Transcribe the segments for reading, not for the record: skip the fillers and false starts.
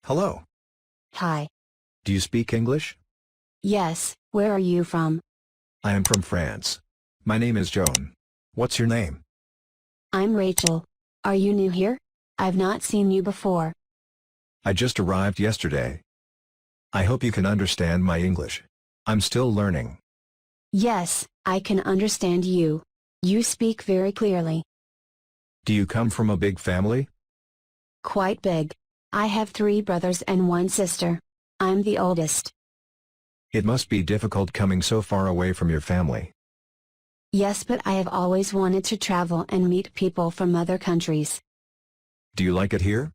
Hello. Hi. Do you speak English? Yes, where are you from? I am from France. My name is Joan. What's your name? I'm Rachel. Are you new here? I've not seen you before. I just arrived yesterday. I hope you can understand my English. I'm still learning. Yes, I can understand you. You speak very clearly. Do you come from a big family? Quite big. I have 3 brothers and 1 sister. I'm the oldest. It must be difficult coming so far away from your family. Yes, but I have always wanted to travel and meet people from other countries. Do you like it here?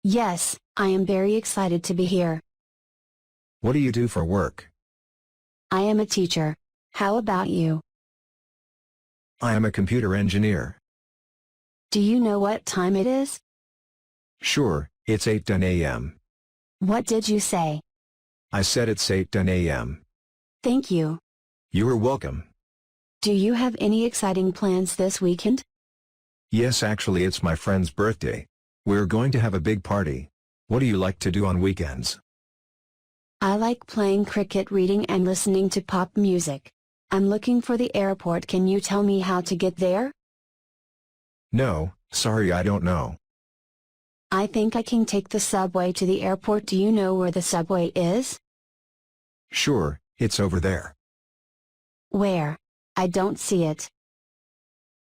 Yes, I am very excited to be here. What do you do for work? I am a teacher. How about you? I am a computer engineer. Do you know what time it is? Sure, it's 8:10 a.m. What did you say? I said it's 8:10 a.m. Thank you. You are welcome. Do you have any exciting plans this weekend? Yes, actually it's my friend's birthday. We're going to have a big party. What do you like to do on weekends? I like playing cricket, reading and listening to pop music. I'm looking for the airport. Can you tell me how to get there? No, sorry, I don't know. I think I can take the subway to the airport. Do you know where the subway is? Sure, it's over there. Where? I don't see it.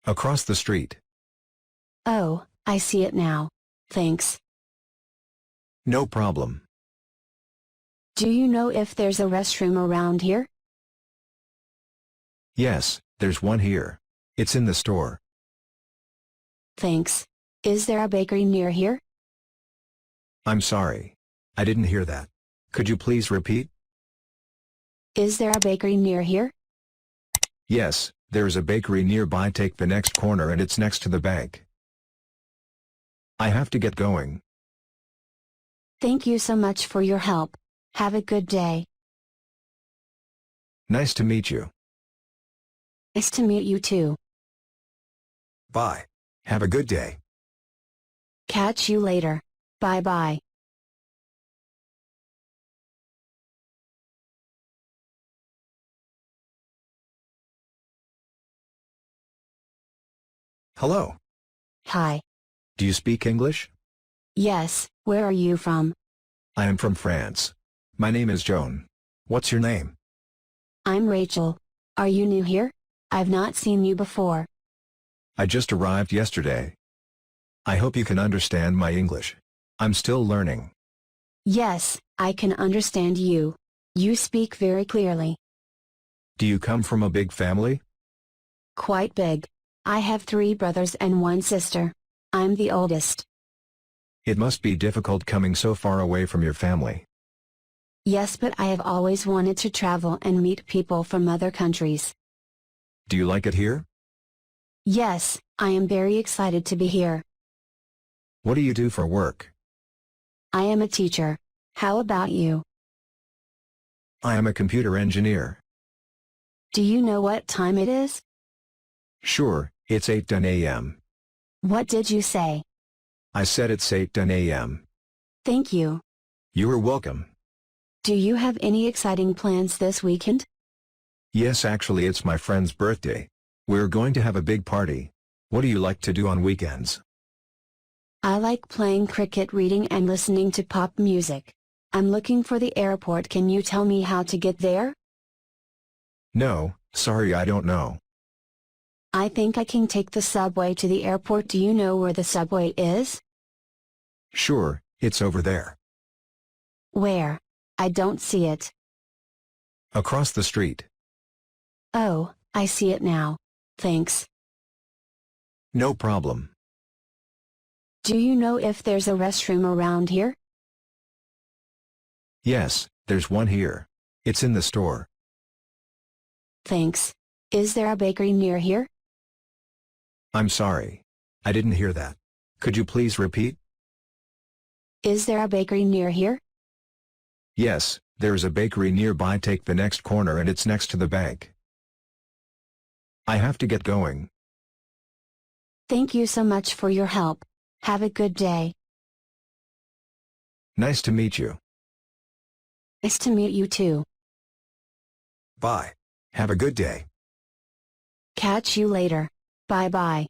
Across the street. Oh, I see it now. Thanks. No problem. Do you know if there's a restroom around here? Yes, there's one here. It's in the store. Thanks. Is there a bakery near here? I'm sorry. I didn't hear that. Could you please repeat? Is there a bakery near here? Yes, there is a bakery nearby. Take the next corner and it's next to the bank. I have to get going. Thank you so much for your help. Have a good day. Nice to meet you. Nice to meet you too. Bye. Have a good day. Catch you later. Bye bye. Hello. Hi. Do you speak English? Yes, where are you from? I am from France. My name is Joan. What's your name? I'm Rachel. Are you new here? I've not seen you before. I just arrived yesterday. I hope you can understand my English. I'm still learning. Yes, I can understand you. You speak very clearly. Do you come from a big family? Quite big. I have 3 brothers and 1 sister. I'm the oldest. It must be difficult coming so far away from your family. Yes, but I have always wanted to travel and meet people from other countries. Do you like it here? Yes, I am very excited to be here. What do you do for work? I am a teacher. How about you? I am a computer engineer. Do you know what time it is? Sure, it's 8:10 a.m. What did you say? I said it's 8:10 a.m. Thank you. You are welcome. Do you have any exciting plans this weekend? Yes, actually it's my friend's birthday. We're going to have a big party. What do you like to do on weekends? I like playing cricket, reading and listening to pop music. I'm looking for the airport. Can you tell me how to get there? No, sorry, I don't know. I think I can take the subway to the airport. Do you know where the subway is? Sure, it's over there. Where? I don't see it. Across the street. Oh, I see it now. Thanks. No problem. Do you know if there's a restroom around here? Yes, there's one here. It's in the store. Thanks. Is there a bakery near here? I'm sorry. I didn't hear that. Could you please repeat? Is there a bakery near here? Yes, there is a bakery nearby. Take the next corner and it's next to the bank. I have to get going. Thank you so much for your help. Have a good day. Nice to meet you. Nice to meet you too. Bye. Have a good day. Catch you later. Bye bye.